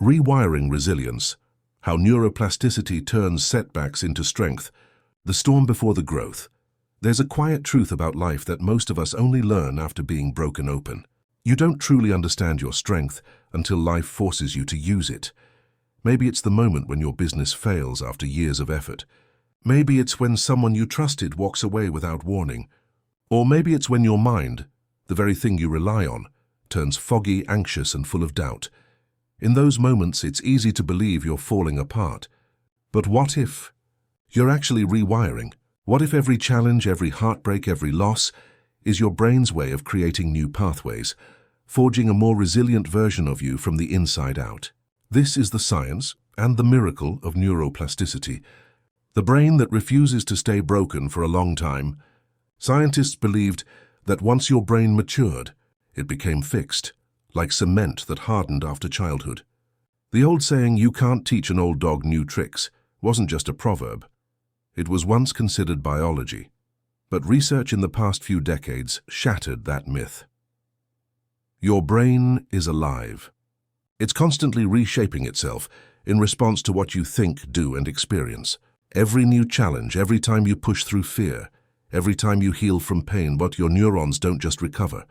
Rewiring resilience, how neuroplasticity turns setbacks into strength, the storm before the growth. There's a quiet truth about life that most of us only learn after being broken open. You don't truly understand your strength until life forces you to use it. Maybe it's the moment when your business fails after years of effort. Maybe it's when someone you trusted walks away without warning. Or maybe it's when your mind, the very thing you rely on, turns foggy, anxious, and full of doubt. In those moments, it's easy to believe you're falling apart. But what if you're actually rewiring? What if every challenge, every heartbreak, every loss is your brain's way of creating new pathways, forging a more resilient version of you from the inside out? This is the science and the miracle of neuroplasticity, the brain that refuses to stay broken for a long time. Scientists believed that once your brain matured, it became fixed, like cement that hardened after childhood. The old saying, "You can't teach an old dog new tricks," wasn't just a proverb. It was once considered biology. But research in the past few decades shattered that myth. Your brain is alive. It's constantly reshaping itself in response to what you think, do, and experience. Every new challenge, every time you push through fear, every time you heal from pain, but your neurons don't just recover.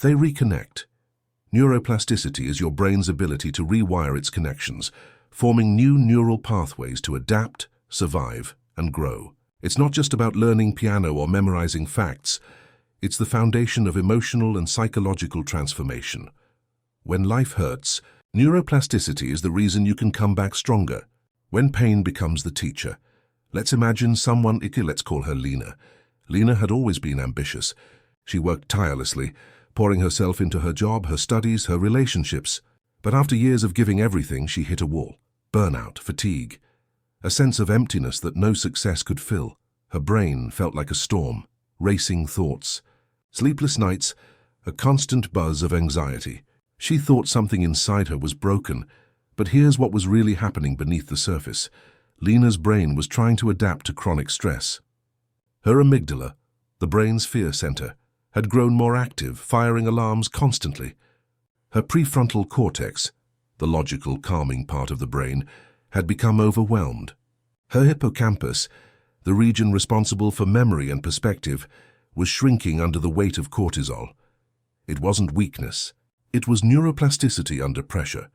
They reconnect. Neuroplasticity is your brain's ability to rewire its connections, forming new neural pathways to adapt, survive, and grow. It's not just about learning piano or memorizing facts. It's the foundation of emotional and psychological transformation. When life hurts, neuroplasticity is the reason you can come back stronger. When pain becomes the teacher. Let's imagine someone, let's call her Lena. Lena had always been ambitious. She worked tirelessly, pouring herself into her job, her studies, her relationships. But after years of giving everything, she hit a wall. Burnout, fatigue, a sense of emptiness that no success could fill. Her brain felt like a storm, racing thoughts, sleepless nights, a constant buzz of anxiety. She thought something inside her was broken, but here's what was really happening beneath the surface. Lena's brain was trying to adapt to chronic stress. Her amygdala, the brain's fear center, had grown more active, firing alarms constantly. Her prefrontal cortex, the logical, calming part of the brain, had become overwhelmed. Her hippocampus, the region responsible for memory and perspective, was shrinking under the weight of cortisol. It wasn't weakness. It was neuroplasticity under pressure.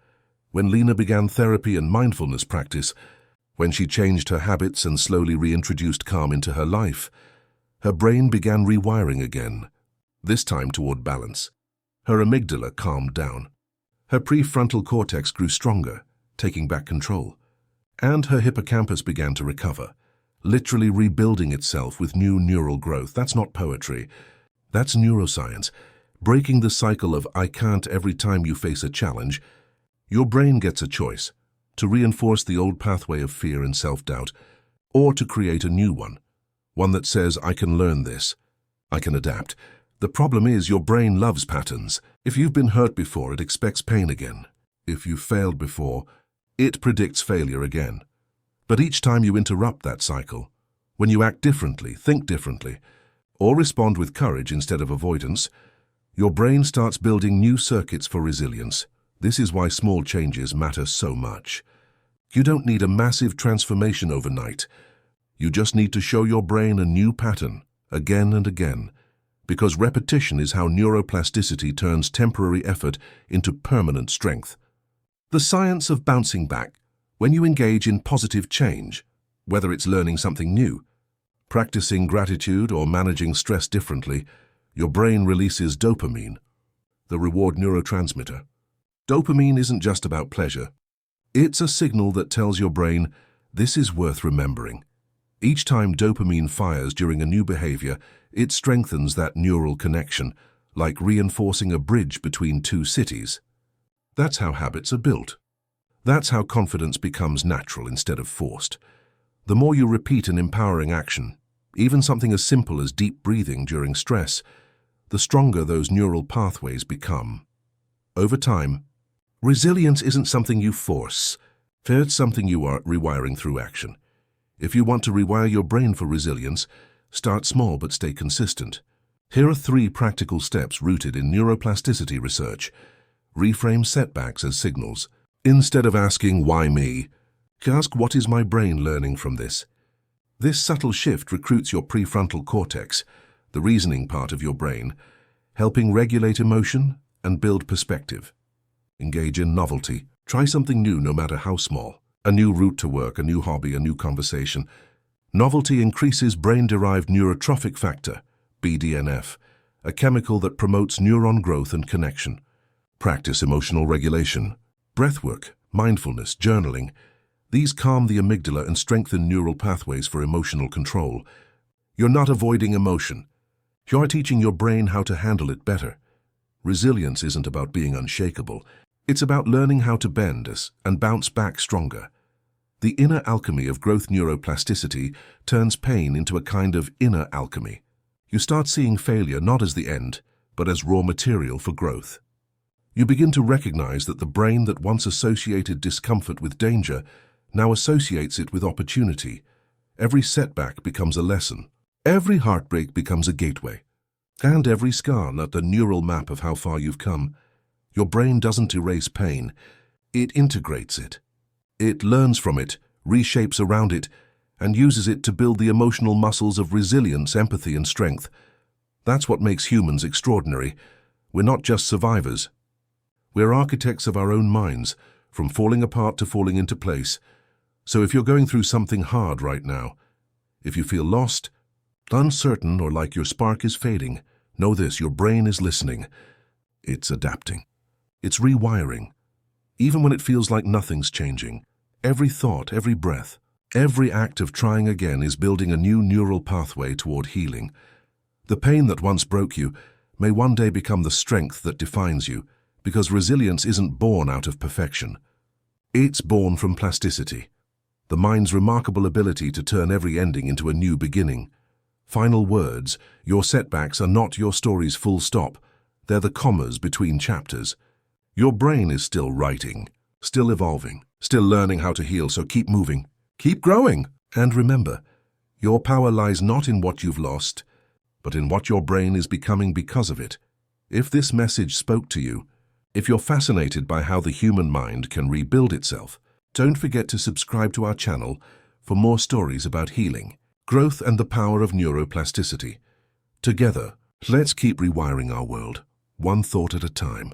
When Lena began therapy and mindfulness practice, when she changed her habits and slowly reintroduced calm into her life, her brain began rewiring again, this time toward balance. Her amygdala calmed down. Her prefrontal cortex grew stronger, taking back control. And her hippocampus began to recover, literally rebuilding itself with new neural growth. That's not poetry. That's neuroscience. Breaking the cycle of "I can't" every time you face a challenge. Your brain gets a choice: to reinforce the old pathway of fear and self-doubt, or to create a new one that says, "I can learn this. I can adapt." The problem is your brain loves patterns. If you've been hurt before, it expects pain again. If you've failed before, it predicts failure again. But each time you interrupt that cycle, when you act differently, think differently, or respond with courage instead of avoidance, your brain starts building new circuits for resilience. This is why small changes matter so much. You don't need a massive transformation overnight. You just need to show your brain a new pattern, again and again, because repetition is how neuroplasticity turns temporary effort into permanent strength. The science of bouncing back. When you engage in positive change, whether it's learning something new, practicing gratitude, or managing stress differently, your brain releases dopamine, the reward neurotransmitter. Dopamine isn't just about pleasure. It's a signal that tells your brain, this is worth remembering. Each time dopamine fires during a new behavior, it strengthens that neural connection, like reinforcing a bridge between two cities. That's how habits are built. That's how confidence becomes natural instead of forced. The more you repeat an empowering action, even something as simple as deep breathing during stress, the stronger those neural pathways become. Over time, resilience isn't something you force. It's something you are rewiring through action. If you want to rewire your brain for resilience, start small but stay consistent. Here are 3 practical steps rooted in neuroplasticity research. Reframe setbacks as signals. Instead of asking, why me? Ask, what is my brain learning from this? This subtle shift recruits your prefrontal cortex, the reasoning part of your brain, helping regulate emotion and build perspective. Engage in novelty. Try something new, no matter how small. A new route to work, a new hobby, a new conversation. Novelty increases brain-derived neurotrophic factor, BDNF, a chemical that promotes neuron growth and connection. Practice emotional regulation. Breathwork, mindfulness, journaling. These calm the amygdala and strengthen neural pathways for emotional control. You're not avoiding emotion. You're teaching your brain how to handle it better. Resilience isn't about being unshakable. It's about learning how to bend us and bounce back stronger. The inner alchemy of growth neuroplasticity turns pain into a kind of inner alchemy. You start seeing failure not as the end, but as raw material for growth. You begin to recognize that the brain that once associated discomfort with danger now associates it with opportunity. Every setback becomes a lesson. Every heartbreak becomes a gateway. And every scar not the neural map of how far you've come. Your brain doesn't erase pain. It integrates it. It learns from it, reshapes around it, and uses it to build the emotional muscles of resilience, empathy, and strength. That's what makes humans extraordinary. We're not just survivors. We're architects of our own minds, from falling apart to falling into place. So if you're going through something hard right now, if you feel lost, uncertain, or like your spark is fading, know this: your brain is listening. It's adapting. It's rewiring. Even when it feels like nothing's changing, every thought, every breath, every act of trying again is building a new neural pathway toward healing. The pain that once broke you may one day become the strength that defines you, because resilience isn't born out of perfection. It's born from plasticity, the mind's remarkable ability to turn every ending into a new beginning. Final words: your setbacks are not your story's full stop. They're the commas between chapters. Your brain is still writing, still evolving, still learning how to heal, so keep moving, keep growing. And remember, your power lies not in what you've lost, but in what your brain is becoming because of it. If this message spoke to you, if you're fascinated by how the human mind can rebuild itself, don't forget to subscribe to our channel for more stories about healing, growth, and the power of neuroplasticity. Together, let's keep rewiring our world, one thought at a time.